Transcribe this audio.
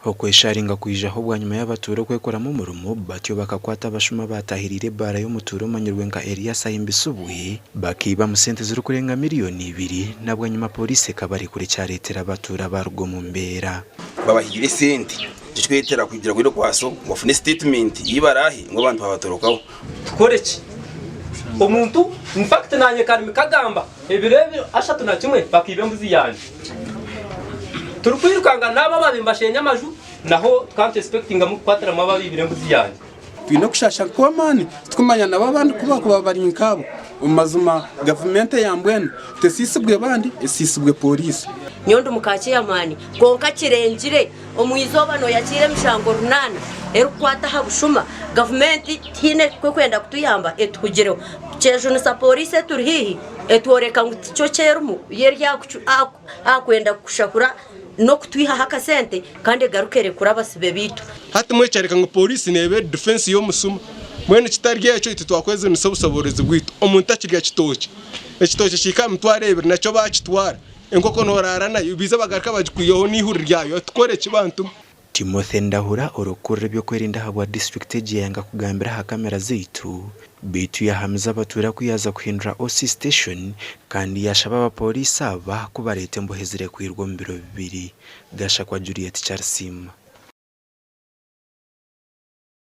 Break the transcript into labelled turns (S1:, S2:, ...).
S1: Okwesharinga kwija ahabwa nyuma y'abatuura kwekoramo umurimo batyo bakakwata abashuma batahirire bara y'omutuura omanyirwe nka Elias Ahimbisubwe bakiba mu sente ziri kurenga miliyoni 2 nabwo nyuma pooriisi kabari kuri cyaretera abatuura barwo mu mbera
S2: babahigire sente twetera kugira ngo kwaso ngofune statement yibarahe ngo abantu babatorokaho
S3: tukoreki omuntu in fact nanye karimi kagamba ebirebe ashatu na kimwe bakibe mbuzi yanje turukwirukanga naba babimbashenya amaju naho can't expecting amukwatira mababi birembuzi yanje
S4: twino kushasha kwa mani tukumanya nababandi kuba bari nkabo umazuma government yambwene tesisibwe bandi esisibwe pooriisi
S5: nyondo mukaki ya mani konka kirengire omwizoba no yakire mishango runana erukwata habushuma government tine kwenda kutuyamba etukugireho cyejo na pooriisi turihihi etworeka ngicyo cyerumu yeri yakucu akwenda kushakura no kutwiha hakasente kandi garukere kurabasibe bitu
S6: hati mwecereka ngo pooriisi nebe defense yo musuma mwene kitarye cyo twakweze nisobusoboreze bwitu omuntu akirya kitoki ekitoki shika mutware ebiri naco bakitwara enkoko norarana biza bagaruka bagikwiyeho n'ihuri ryayo tukore kibantu
S1: Timothy Ndahura orokurre byo kwerinda ahabwa district yanga kugambira ha kamera zitu bitu ya Hamza abatura kuyaza kuhindura OC station kandi yashaba abapolisi aba kubarete mbohezire kwirwa mu biro 2 gasha kwa Juliet Charles.